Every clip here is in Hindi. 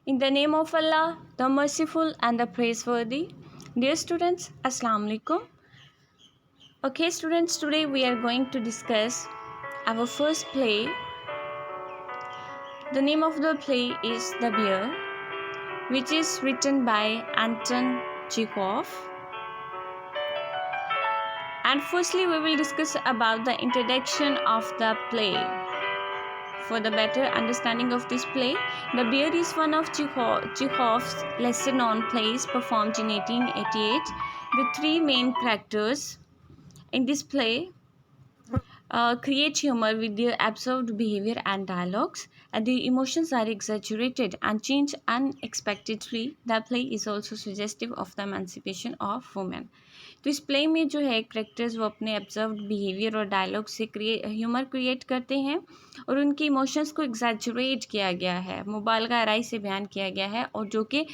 In the name of Allah, the Merciful and the Praiseworthy. Dear students, Assalamu alaikum. Okay, students, today we are going to discuss our first play. The name of the play is The Bear, which is written by Anton Chekhov. And firstly, we will discuss about the introduction of the play. For the better understanding of this play, The Bear is one of Chekhov's lesser-known plays performed in 1888. The three main characters in this play create humor with their absurd behavior and dialogues, and their emotions are exaggerated and change unexpectedly. The play is also suggestive of the emancipation of women. तो इस प्ले में जो है करेक्टर्स वो अपने ऑब्जर्व्ड बिहेवियर और डायलॉग से ह्यूमर क्रिएट करते हैं और उनके इमोशंस को एग्जैजरेट किया गया है, मुबालगा आराई से बयान किया गया है और जो कि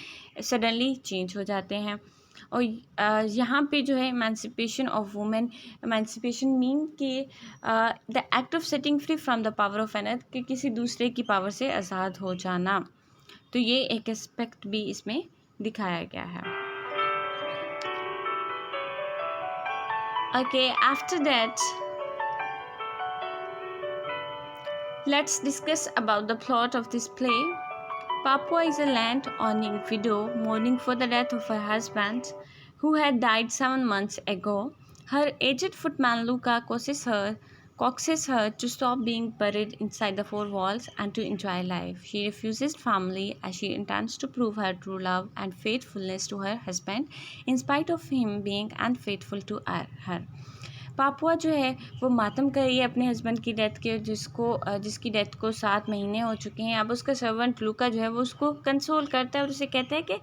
सडनली चेंज हो जाते हैं। और यहाँ पे जो है emancipation of women, emancipation mean कि the act of setting free from the power of another, कि किसी दूसरे की पावर से आज़ाद हो जाना। तो ये एक एस्पेक्ट भी इसमें दिखाया गया है। Okay, after that, let's discuss about the plot of this play. Papua is a land-owning widow mourning for the death of her husband, who had died 7 months ago. Her aged footman Luca coaxes her to stop being buried inside the four walls and to enjoy life. She refuses family as she intends to prove her true love and faithfulness to her husband in spite of him being unfaithful to her. Papua जो है वो मातम कर रही है अपने हस्बैंड की डेथ के, जिसकी डेथ को 7 महीने हो चुके हैं। अब उसका सर्वेंट लूका जो है वो उसको कंसोल करता है और उसे कहता है कि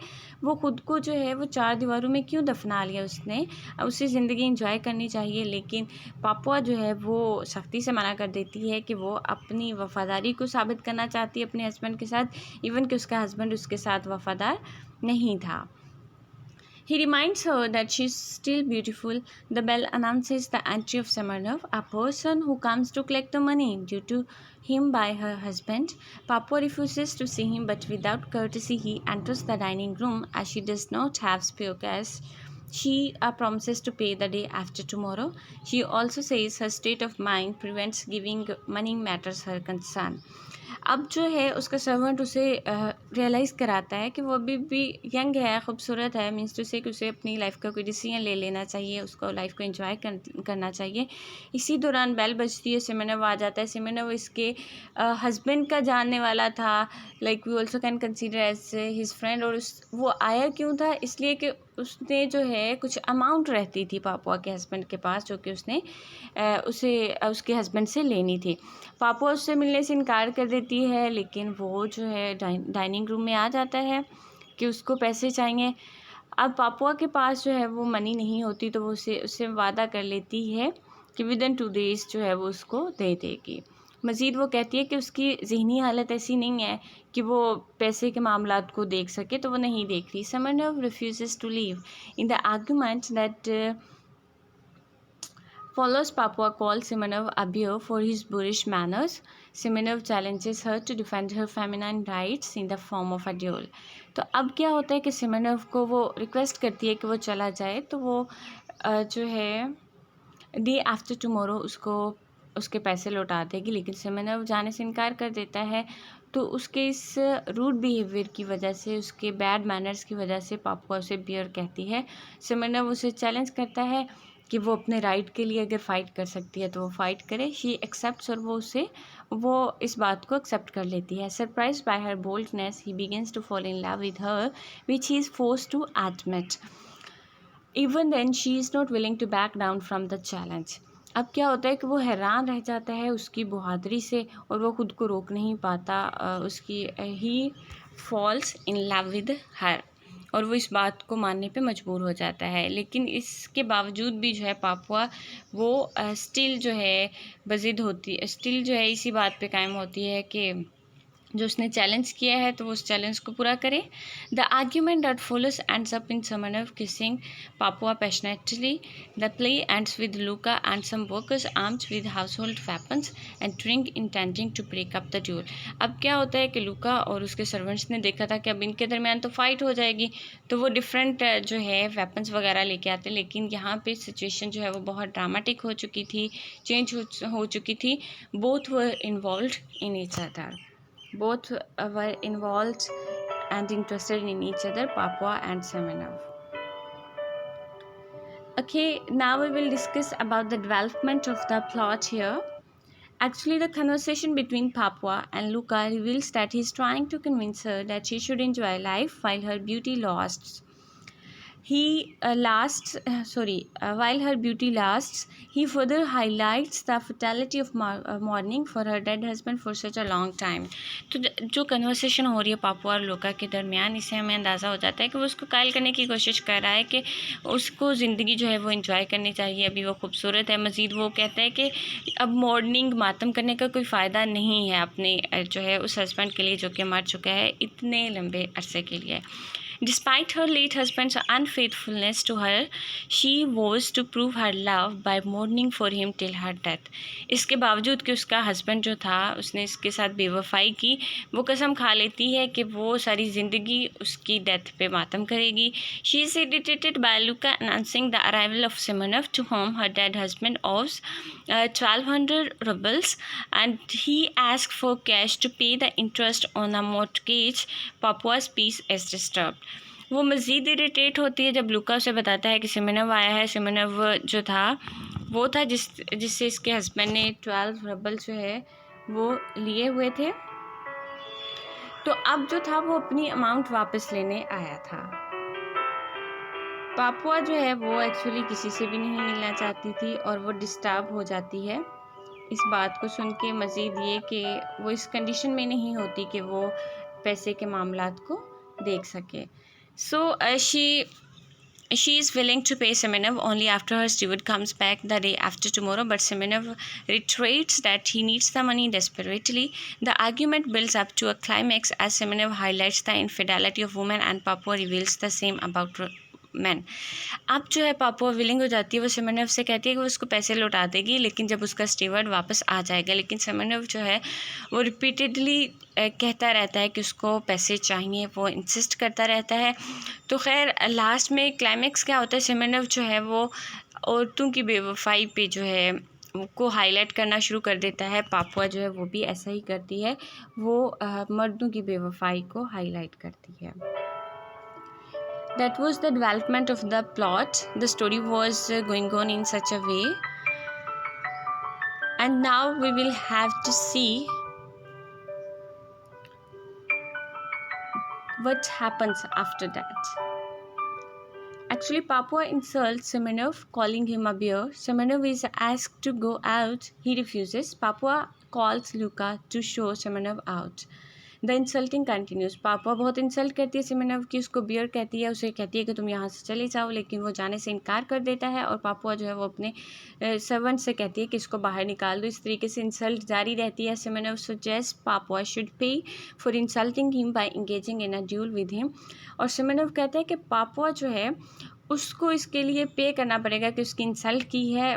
वो खुद को जो है वो 4 दीवारों में क्यों दफना लिया उसने, अब उसे ज़िंदगी इंजॉय करनी चाहिए। लेकिन पापुआ जो है वो सख्ती से मना कर देती है कि वो अपनी वफ़ादारी को साबित करना चाहती है अपने हस्बैंड के साथ, इवन कि उसका हस्बैंड उसके साथ वफ़ादार नहीं था। He reminds her that she is still beautiful. The bell announces the entry of Semenov, a person who comes to collect the money due to him by her husband. Papua refuses to see him, but without courtesy he enters the dining room. As she does not have spare cash, she promises to pay the day after tomorrow. She also says her state of mind prevents giving money matters her concern. अब जो है उसका सर्वेंट उसे रियलाइज़ कराता है कि वो अभी भी यंग है, खूबसूरत है, मीन्स टू से कि उसे अपनी लाइफ का कोई डिसीजन ले लेना चाहिए, उसको लाइफ को एंजॉय करना चाहिए। इसी दौरान बेल बजती है, सिमेनोव आ जाता है। सिमेनोव इसके हस्बैंड का जानने वाला था, like we also can consider as his friend. और वो आया क्यों था, इसलिए कि उसने जो है कुछ अमाउंट रहती थी पापुआ के हस्बैंड के पास, जो कि उसने उसे उसके हस्बैंड से लेनी थी। पापुआ उससे मिलने से इनकार कर देती है, लेकिन वो जो है डाइनिंग रूम में आ जाता है कि उसको पैसे चाहिए। अब पापुआ के पास जो है वो मनी नहीं होती, तो वो उससे वादा कर लेती है कि विदिन 2 डेज़ जो है वो उसको दे देगी। मज़ीद वो कहती है कि उसकी ज़हनी हालत ऐसी नहीं है कि वो पैसे के मामलात को देख सके, तो वो नहीं देख रही। Semenov refuses to leave. In the argument that follows, Papua calls Semenov a bear for his boorish manners. Semenov challenges her to defend her feminine rights in the form of a duel. तो अब क्या होता है कि Semenov को वो रिक्वेस्ट करती है कि वो चला जाए, तो वो जो है डे आफ्टर टुमारो उसके पैसे लौटा देगी, लेकिन Semenov जाने से इनकार कर देता है। तो उसके इस रूड बिहेवियर की वजह से, उसके बैड मैनर्स की वजह से पापुआ उसे बियर कहती है। Semenov उसे चैलेंज करता है कि वो अपने राइट के लिए अगर फ़ाइट कर सकती है तो वो फ़ाइट करे। शी एक्सेप्ट्स, और वो इस बात को एक्सेप्ट कर लेती है। Surprised by her boldness he begins to fall in love with her, which he is forced to admit. Even then she is not willing to back down from the challenge. अब क्या होता है कि वो हैरान रह जाता है उसकी बहादुरी से, और वो खुद को रोक नहीं पाता। He falls in love with her, और वो इस बात को मानने पे मजबूर हो जाता है। लेकिन इसके बावजूद भी जो है पापुआ वो स्टिल जो है बजिद होती, स्टिल जो है इसी बात पे कायम होती है कि जो उसने चैलेंज किया है तो वो उस चैलेंज को पूरा करे. The argument that follows ends up in Smirnov kissing Popova passionately. The play ends with Luka and some workers armed with household weapons entering intending to break up the duel. अब क्या होता है कि लूका और उसके सर्वेंट्स ने देखा था कि अब इनके दरमियान तो फाइट हो जाएगी, तो वो डिफरेंट जो है वेपन्स वगैरह लेके आते, लेकिन यहाँ पे सिचुएशन जो है वो बहुत ड्रामेटिक हो चुकी थी, चेंज हो चुकी थी. Both were involve in each other. Both were involved and interested in each other, Papua and Semenov. Okay, now we will discuss about the development of the plot here. Actually, the conversation between Papua and Luca reveals that he is trying to convince her that she should enjoy life while her beauty lasts. While her beauty lasts, he further highlights the fatality of mourning for her dead husband for such a long time. तो जो कन्वर्सेशन हो रही है पापुआ और लोका के दरमियान, इससे हमें अंदाज़ा हो जाता है कि वो उसको कायल करने की कोशिश कर रहा है कि उसको ज़िंदगी जो है वो एंजॉय करनी चाहिए, अभी वो खूबसूरत है. मज़ीद वो कहता है कि अब मॉर्निंग मातम करने का कोई फ़ायदा नहीं है अपने जो है उस हस्बैंड के लिए जो कि मर चुका है इतने लंबे अरसे के लिए. Despite her late husband's unfaithfulness to her, she vows to prove her love by mourning for him till her death. इसके बावजूद कि उसका हस्बैंड जो था उसने इसके साथ बेवफाई की, वो कसम खा लेती है कि वो सारी ज़िंदगी उसकी डेथ पे मातम करेगी. She is irritated by Luca announcing the arrival of Semenov, to whom her dead husband owes 1,200 rubles, and he asks for cash to pay the interest on a mortgage. Papua's peace is disturbed. वो मज़ीद इरिटेट होती है जब लूका उसे बताता है कि सिमेनव आया है. सिमेनव जो था वो था जिससे इसके हस्बैंड ने 12 रबल जो है वो लिए हुए थे. तो अब जो था वो अपनी अमाउंट वापस लेने आया था. पापुआ जो है वो एक्चुअली किसी से भी नहीं मिलना चाहती थी और वो डिस्टर्ब हो जाती है इस बात को सुन के. मज़ीद ये कि वो इस कंडीशन में नहीं होती कि वो पैसे के मामलात को देख सके. So she is willing to pay Semenov only after her steward comes back the day after tomorrow, but Semenov reiterates that he needs the money desperately. The argument builds up to a climax as Semenov highlights the infidelity of women and Papua reveals the same about man. अब जो है पापुआ विलिंग हो जाती है, वो सिमेनव से कहती है कि वो उसको पैसे लौटा देगी लेकिन जब उसका स्टीवर्ड वापस आ जाएगा. लेकिन सिमेनव जो है वो रिपीटेडली कहता रहता है कि उसको पैसे चाहिए, वो इंसिस्ट करता रहता है. तो खैर लास्ट में क्लाइमैक्स क्या होता है, सिमेनव जो है वो औरतों की बेवफाई पे जो है को हाईलाइट करना शुरू कर देता है. पापुआ जो है वो भी ऐसा ही करती है, वो मर्दों की बेवफाई को हाईलाइट करती है. That was the development of the plot. The story was going on in such a way. And now we will have to see what happens after that. Actually, Papua insults Semenov, calling him a bear. Semenov is asked to go out. He refuses. Papua calls Luca to show Semenov out. The insulting continues. Papua बहुत इंसल्ट करती है सिमेनव की, उसको बियर कहती है, उसे कहती है कि तुम यहाँ से चले जाओ, लेकिन वो जाने से इनकार कर देता है. और पापुआ जो है वो अपने सर्वेंट से कहती है कि इसको बाहर निकाल दो. इस तरीके से इंसल्ट जारी रहती है. Smirnov suggest Popova should pay for insulting him by engaging in a duel with him. और सिमेनव कहता है कि पापुआ जो है उसको इसके लिए पे करना पड़ेगा कि उसकी इंसल्ट की है,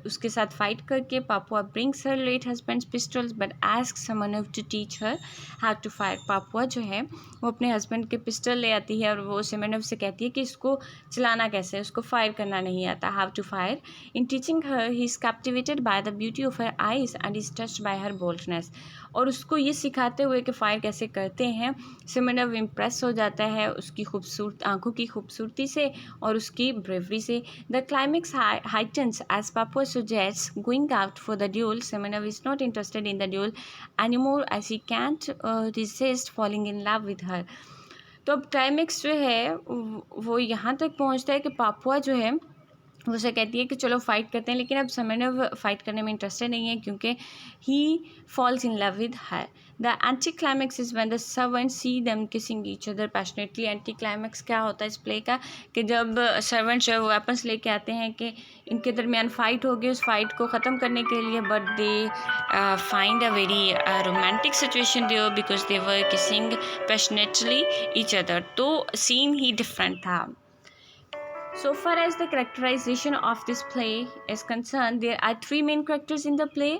उसके साथ फाइट करके. Popova brings her late husband's pistols but ask Smirnov to teach her how to fire. Popova जो है वो अपने हस्बैंड के पिस्टल ले आती है और वो सिमेनव से कहती है कि इसको चलाना कैसे है, उसको फायर करना नहीं आता, how to fire. In teaching her he is captivated by the beauty of her eyes and is touched by her boldness. और उसको ये सिखाते हुए कि फायर कैसे करते हैं सिमेनव इम्प्रेस हो जाता है उसकी खूबसूरत आंखों की खूबसूरती से और उसकी ब्रेवरी से. The climax heightens as Popova suggests going out for the duel. Smirnov is not interested in the duel anymore as he can't resist falling in love with her. तो अब क्लाइमेक्स जो है वो यहाँ तक पहुँचता है कि पापुआ जो है वो उसे कहती है कि चलो फाइट करते हैं, लेकिन अब समरनव फाइट करने में इंटरेस्टेड नहीं है क्योंकि he falls in love with her. The anti climax is when the servant see them kissing each other passionately. Anti climax क्या होता है इस प्ले का कि जब सर्वेंट जो है वो वेपन्स लेके आते हैं कि इनके दरमियान फ़ाइट होगी, उस फाइट को ख़त्म करने के लिए, but they find a very romantic situation there because they were kissing passionately each other. तो सीन ही डिफरेंट था। So far as the characterization of this play is concerned, there are three main characters in the play.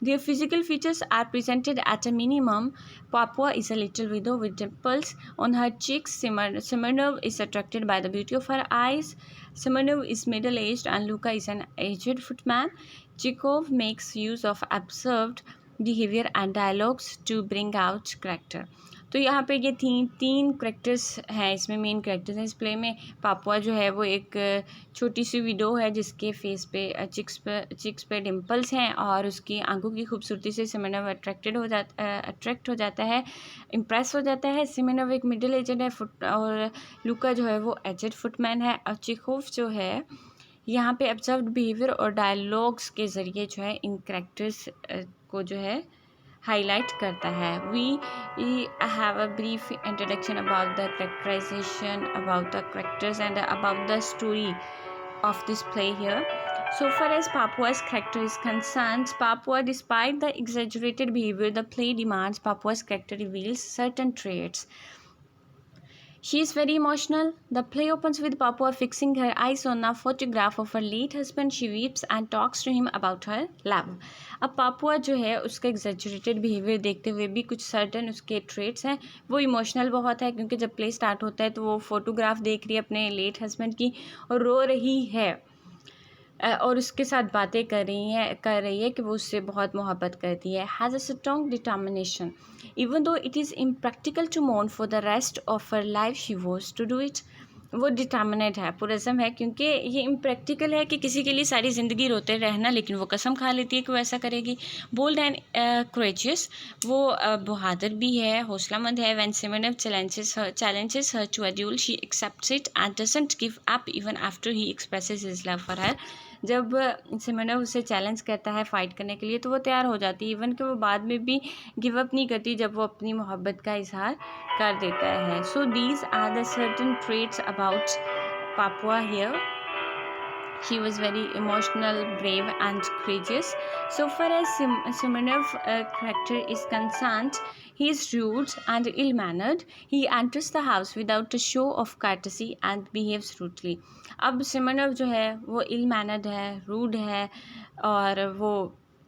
Their physical features are presented at a minimum. Papua is a little widow with dimples on her cheeks. Simonov is attracted by the beauty of her eyes. Simonov is middle-aged and Luca is an aged footman. Chekhov makes use of observed behavior and dialogues to bring out character. तो यहाँ पे ये तीन करेक्टर्स हैं, इसमें मेन करेक्टर्स हैं इस प्ले में। पापुआ जो है वो एक छोटी सी विडो है जिसके फेस पे चिक्स पे डिम्पल्स हैं और उसकी आंखों की खूबसूरती से सिमोनोव अट्रैक्ट हो जाता है, इम्प्रेस हो जाता है। सिमोनोव एक मिडिल एजेड है और लुका जो है वो एजेड फुटमैन है। और चेखोव जो है यहाँ पे ऑब्जर्व्ड बिहेवियर और डायलॉग्स के ज़रिए जो है इन करेक्टर्स को जो है हाईलाइट करता है। We have a brief introduction about the characterization, about the characters and about the story of this play here. So far as Papua's character is concerned, Papua, despite the exaggerated behavior the play demands, Papua's character reveals certain traits. She is very emotional. The play opens with Papua fixing her eyes on a photograph of her late husband. She weeps and talks to him about her love. अब पापुआ जो है उसका एग्जैजरेटेड बिहेवियर देखते हुए भी कुछ सर्टन उसके ट्रेट्स हैं। वो इमोशनल बहुत है क्योंकि जब प्ले स्टार्ट होता है तो वो फोटोग्राफ देख रही है अपने लेट हस्बैंड की और रो रही है और उसके साथ बातें कर रही है कि वो उससे बहुत मोहब्बत करती है। Has a strong determination even though it is impractical to mourn for the rest of her life she was to do it. वो डिटर्मिनेट है, पुरज़म है क्योंकि ये इम्प्रैक्टिकल है कि किसी के लिए सारी ज़िंदगी रोते रहना, लेकिन वो कसम खा लेती है कि वो ऐसा करेगी। बोल्ड एंड करेजियस, वो बहादुर भी है, हौसलामंद है। When Simonov challenges her to a duel, she accepts it and doesn't give up even after he expresses his love for her. जब सिमोनोव उसे चैलेंज करता है फ़ाइट करने के लिए तो वो तैयार हो जाती है, इवन कि वो बाद में भी गिव अप नहीं करती जब वो अपनी मोहब्बत का इजहार कर देता है। So these are the certain traits about Popova here. She was very emotional, brave and courageous. So far as Simonov character is concerned, he is rude and ill-mannered. He enters the house without a show of courtesy and behaves rudely. अब सिमोनोव जो है वो ill-mannered है, rude है और वो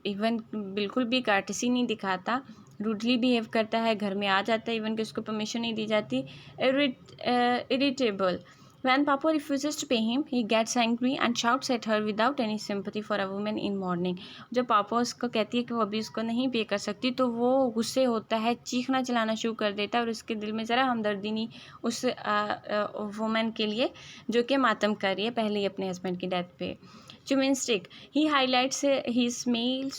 इवन बिल्कुल भी courtesy नहीं दिखाता, रूडली बिहेव करता है, घर में आ जाता है इवन कि उसको परमिशन नहीं दी जाती। Irritable, when Papua refuses to pay him, he gets angry and shouts at her without any sympathy for a woman in mourning. जब पापा उसको कहती है कि वो अभी उसको नहीं पे कर सकती तो वो गुस्से होता है, चीखना चलाना शुरू कर देता है और उसके दिल में ज़रा हमदर्दी नहीं उस वुमेन के लिए जो कि मातम कर रही है पहले ही अपने हस्बैंड की डेथ पे। Chauvinistic, he highlights his male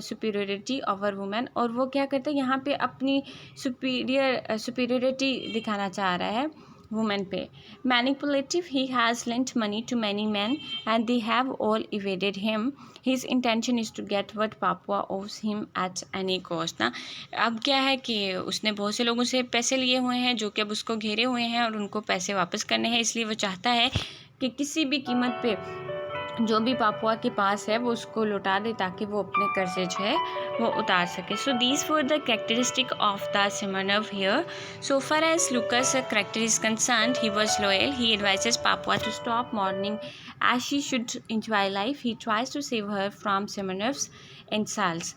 superiority over women, और वो क्या करता है यहाँ पे अपनी superiority दिखाना चाह रहा है women पे। Manipulative, he has lent money to many men and they have all evaded him. His intention is to get what Papua owes him at any cost. ना अब क्या है कि उसने बहुत से लोगों से पैसे लिए हुए हैं जो कि अब उसको घेरे हुए हैं और उनको पैसे वापस करने हैं, इसलिए वो चाहता है कि किसी भी कीमत पे जो भी पापुआ के पास है वो उसको लौटा दे ताकि वो अपने कर्जे जो है वो उतार सके। So these were the characteristic of the Smirnov here. So far as Luka's character is concerned, he was loyal, he advises Popova to stop mourning as she should enjoy life, he tries to save her from Smirnov's insults.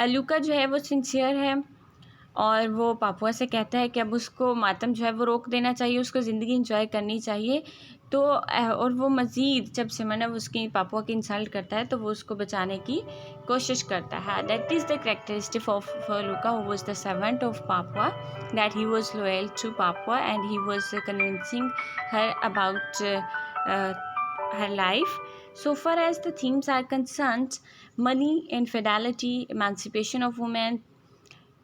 Luka जो है वो सिंसियर है और वो पापुआ से कहता है कि अब उसको मातम जो है वो रोक देना चाहिए, उसको ज़िंदगी इंजॉय करनी चाहिए। तो और वो मज़ीद जब सिमोनोव उसकी पापुआ की इंसल्ट करता है तो वो उसको बचाने की कोशिश करता है। That is the characteristic of Luka who was the servant of Popova, that he was loyal to Popova and he was convincing her about her life. So far as the themes are concerned, money, infidelity, emancipation of women,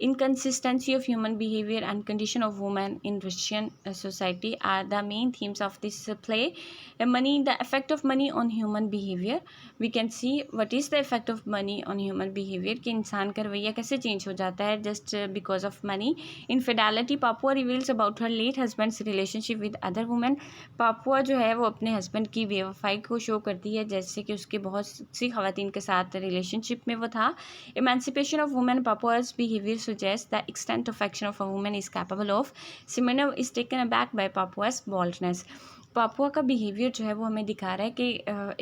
Inconsistency of human behavior and condition of women in Russian society are the main themes of this play. The effect of money on human behavior. We can see what is the effect of money on human behavior, कि इंसान का रवैया कैसे चेंज हो जाता है just because of money. Infidelity. Papua reveals about her late husband's relationship with other women. Papua जो है वो अपने हस्बैंड की बेवफाई को शो करती है, जैसे कि उसके बहुत सी खवातीन के साथ रिलेशनशिप में वो था. Emancipation of women. Papua's behavior suggests the extent of action of a woman is capable of. Simonov is taken aback by Papua's boldness. Papua का बिहेवियर जो है वो हमें दिखा रहा है कि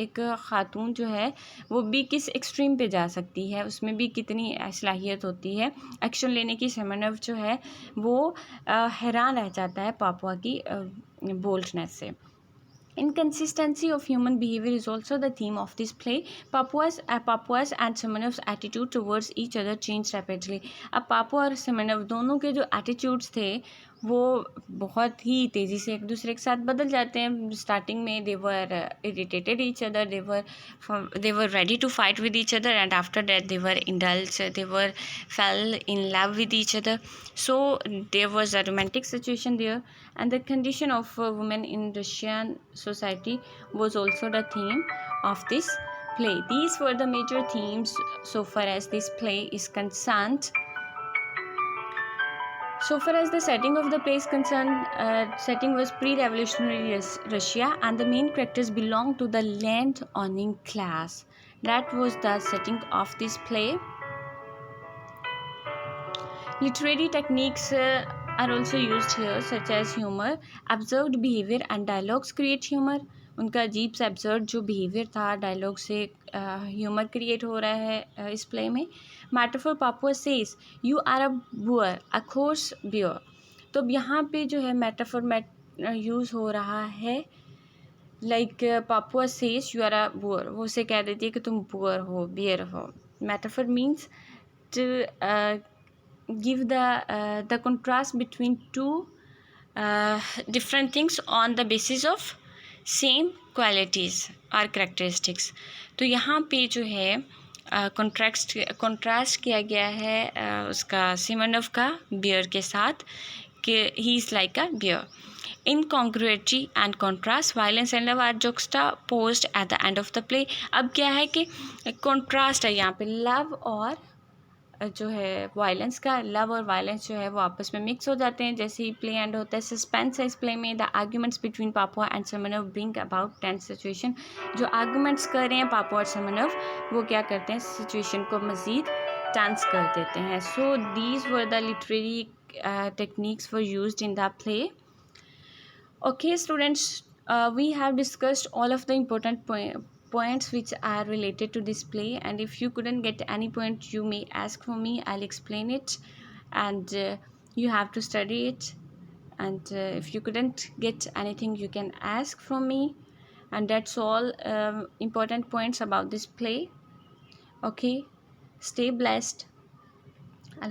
एक ख़ातून जो है वो भी किस एक्सट्रीम पे जा सकती है, उसमें भी कितनी सलाहियत होती है एक्शन लेने की. सिमोनोव जो है वो हैरान रह जाता है पापुआ की बोल्डनेस से. Inconsistency of human behavior is also the theme of this play. Papua's and Simonov's attitude towards each other changed rapidly. अब पापुआ और सिमोनोव दोनों के जो एटीट्यूड्स थे वो बहुत ही तेज़ी से एक दूसरे के साथ बदल जाते हैं. स्टार्टिंग में they were irritated each other, they were ready to fight with each other, and after that they were indulged, they were fell in love with each other. So there was a romantic situation there, and the condition of women in Russian society was also the theme of this play. These were the major themes so far as this play is concerned. So far as the setting of the play is concerned, setting was pre-revolutionary Russia, and the main characters belonged to the land-owning class. That was the setting of this play. Literary techniques are also used here, such as humor. Observed behavior and dialogues create humor. उनका अजीब सा एब्जर्ड जो बिहेवियर था, डायलॉग से ह्यूमर क्रिएट हो रहा है इस प्ले में. Metaphor. Popova says you are a boor a coarse bear. तो अब यहाँ पे जो है मैटाफोर यूज़ हो रहा है. Like Popova says you are a boor, वो उसे कह देती है कि तुम बुअर हो, बियर हो. Metaphor means to give the contrast between two different things on the basis of same qualities or characteristics. तो यहाँ पे जो है कंट्रास्ट किया गया है उसका सिमोनोव का बियर के साथ कि he is like a bear. Incongruity and contrast. Violence and love are juxtaposed at the end of the play. अब क्या है कि contrast है यहाँ पे लव और जो है वायलेंस का. लव और वायलेंस जो है वो आपस में मिक्स हो जाते हैं जैसे ही प्ले एंड होता है. सस्पेंस है इस प्ले में. The arguments between Popova and Smirnov bring about tense situation. जो आर्ग्यूमेंट्स कर रहे हैं पापुआ और सिमोनोव वो क्या करते हैं, सिचुएशन को मज़ीद टेंस कर देते हैं. सो these were the literary techniques were used in the play. Okay students, we have discussed all of the important points which are related to this play, and if you couldn't get any point you may ask for me, I'll explain it, and you have to study it, and if you couldn't get anything you can ask from me, and that's all important points about this play. Okay, stay blessed.